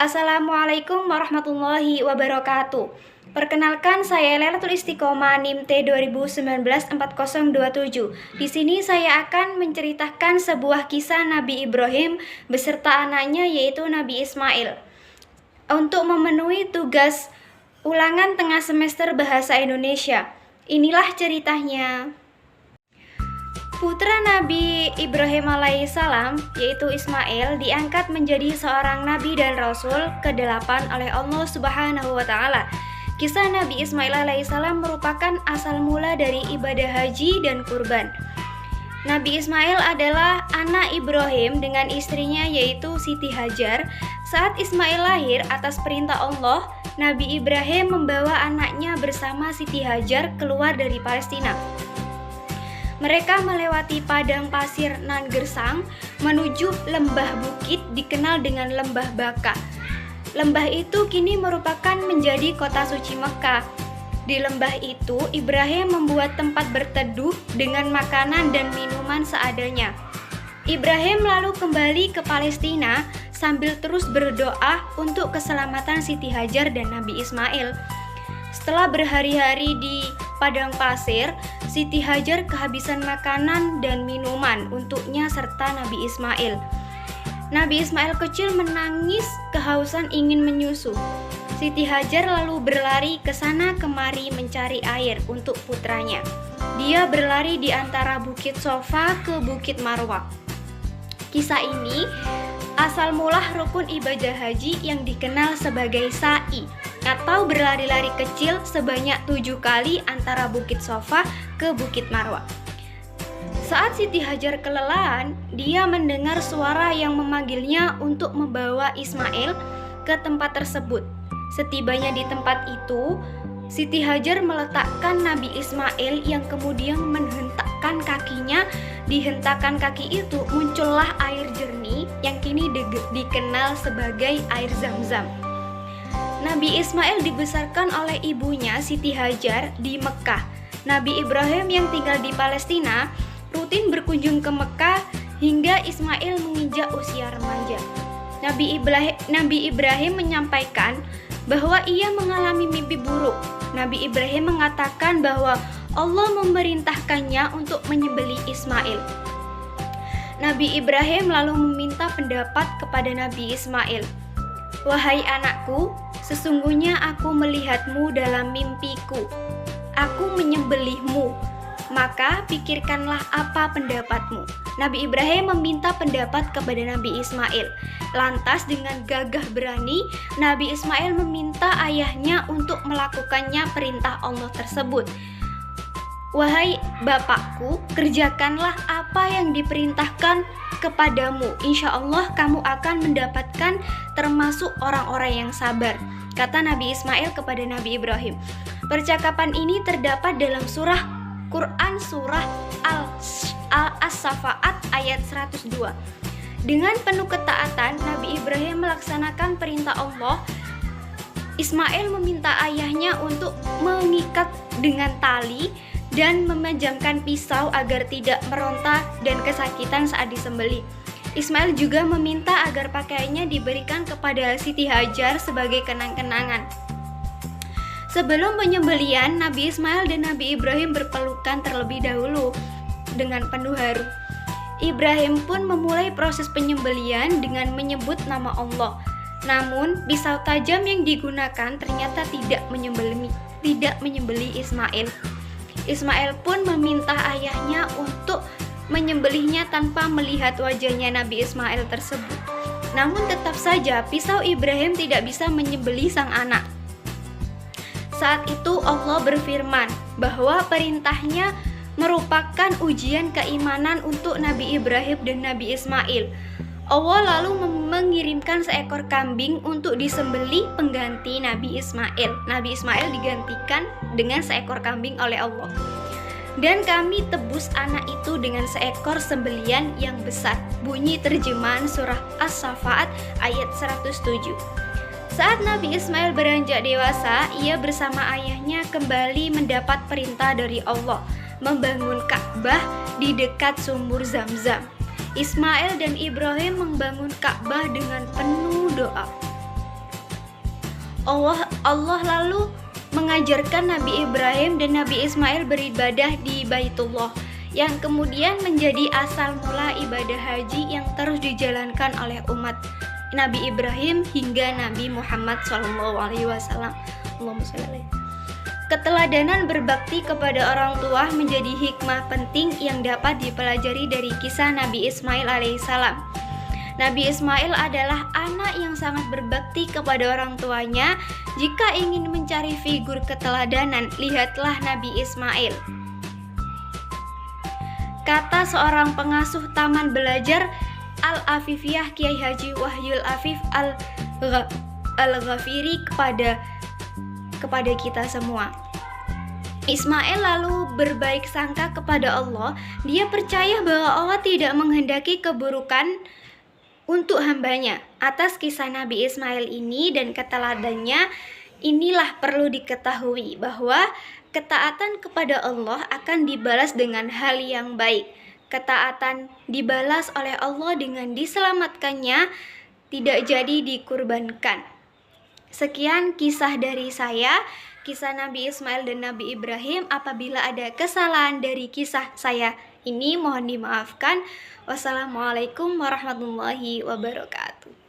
Assalamualaikum warahmatullahi wabarakatuh. Perkenalkan, saya Lailatul Istiqomah NIM T 2019-4027. Di sini saya akan menceritakan sebuah kisah Nabi Ibrahim beserta anaknya yaitu Nabi Ismail. Untuk memenuhi tugas ulangan tengah semester Bahasa Indonesia. Inilah ceritanya. Putra Nabi Ibrahim alaihissalam, yaitu Ismail, diangkat menjadi seorang nabi dan rasul ke-8 oleh Allah Subhanahu wa Ta'ala. Kisah Nabi Ismail alaihissalam merupakan asal mula dari ibadah haji dan kurban. Nabi Ismail adalah anak Ibrahim dengan istrinya yaitu Siti Hajar. Saat Ismail lahir atas perintah Allah, Nabi Ibrahim membawa anaknya bersama Siti Hajar keluar dari Palestina. Mereka melewati padang pasir nan gersang menuju lembah bukit dikenal dengan Lembah Baka. Lembah itu kini merupakan menjadi kota suci Mekah. Di lembah itu, Ibrahim membuat tempat berteduh dengan makanan dan minuman seadanya. Ibrahim lalu kembali ke Palestina sambil terus berdoa untuk keselamatan Siti Hajar dan Nabi Ismail. Setelah berhari-hari di padang pasir, Siti Hajar kehabisan makanan dan minuman untuknya serta Nabi Ismail. Nabi Ismail kecil menangis kehausan ingin menyusu. Siti Hajar lalu berlari ke sana kemari mencari air untuk putranya. Dia berlari di antara Bukit Sofa ke Bukit Marwah. Kisah ini asal mula rukun ibadah haji yang dikenal sebagai sa'i atau berlari-lari kecil sebanyak 7 kali antara Bukit Sofa ke Bukit Marwah. Saat Siti Hajar kelelahan, dia mendengar suara yang memanggilnya untuk membawa Ismail ke tempat tersebut. Setibanya di tempat itu, Siti Hajar meletakkan Nabi Ismail yang kemudian menghentakkan kakinya. Di hentakan kaki itu muncullah air jernih yang kini dikenal sebagai air Zam-Zam. Nabi Ismail dibesarkan oleh ibunya Siti Hajar di Mekah. Nabi Ibrahim yang tinggal di Palestina rutin berkunjung ke Mekah hingga Ismail menginjak usia remaja. Nabi Ibrahim menyampaikan bahwa ia mengalami mimpi buruk. Nabi Ibrahim mengatakan bahwa Allah memerintahkannya untuk menyembelih Ismail. Nabi Ibrahim lalu meminta pendapat kepada Nabi Ismail. "Wahai anakku, sesungguhnya aku melihatmu dalam mimpiku. Aku menyembelihmu. Maka pikirkanlah apa pendapatmu." Nabi Ibrahim meminta pendapat kepada Nabi Ismail. Lantas dengan gagah berani, Nabi Ismail meminta ayahnya untuk melakukannya perintah Allah tersebut. "Wahai bapakku, kerjakanlah apa yang diperintahkan kepadamu. Insya Allah kamu akan mendapatkan termasuk orang-orang yang sabar," kata Nabi Ismail kepada Nabi Ibrahim. Percakapan ini terdapat dalam Quran surah As-Safaat ayat 102. Dengan penuh ketaatan, Nabi Ibrahim melaksanakan perintah Allah. Ismail meminta ayahnya untuk mengikat dengan tali dan memejamkan pisau agar tidak meronta dan kesakitan saat disembelih. Ismail juga meminta agar pakaiannya diberikan kepada Siti Hajar sebagai kenang-kenangan. Sebelum penyembelihan, Nabi Ismail dan Nabi Ibrahim berpelukan terlebih dahulu dengan penuh haru. Ibrahim pun memulai proses penyembelihan dengan menyebut nama Allah. Namun, pisau tajam yang digunakan ternyata tidak menyembelih Ismail. Ismail pun meminta ayahnya untuk menyembelihnya tanpa melihat wajahnya Nabi Ismail tersebut. Namun tetap saja pisau Ibrahim tidak bisa menyembelih sang anak. Saat itu Allah berfirman bahwa perintahnya merupakan ujian keimanan untuk Nabi Ibrahim dan Nabi Ismail. Allah lalu mengirimkan seekor kambing untuk disembelih pengganti Nabi Ismail. Nabi Ismail digantikan dengan seekor kambing oleh Allah. "Dan kami tebus anak itu dengan seekor sembelian yang besar." Bunyi terjemahan surah As-Safaat ayat 107. Saat Nabi Ismail beranjak dewasa, ia bersama ayahnya kembali mendapat perintah dari Allah membangun Ka'bah di dekat sumur Zam-Zam. Ismail dan Ibrahim membangun Ka'bah dengan penuh doa. Allah lalu mengajarkan Nabi Ibrahim dan Nabi Ismail beribadah di Baitullah, yang kemudian menjadi asal mula ibadah haji yang terus dijalankan oleh umat Nabi Ibrahim hingga Nabi Muhammad SAW. Keteladanan berbakti kepada orang tua menjadi hikmah penting yang dapat dipelajari dari kisah Nabi Ismail alaihissalam. Nabi Ismail adalah anak yang sangat berbakti kepada orang tuanya. Jika ingin mencari figur keteladanan, lihatlah Nabi Ismail. Kata seorang pengasuh taman belajar Al-Afifiyah Kiai Haji Wahyul Afif Al-Ghafiri kepada kita semua. Ismail lalu berbaik sangka kepada Allah. Dia percaya bahwa Allah tidak menghendaki keburukan untuk hambanya. Atas kisah Nabi Ismail ini dan keteladannya, inilah perlu diketahui bahwa ketaatan kepada Allah akan dibalas dengan hal yang baik. Ketaatan dibalas oleh Allah dengan diselamatkannya, tidak jadi dikurbankan. Sekian kisah dari saya, kisah Nabi Ismail dan Nabi Ibrahim. Apabila ada kesalahan dari kisah saya ini, mohon dimaafkan. Wassalamualaikum warahmatullahi wabarakatuh.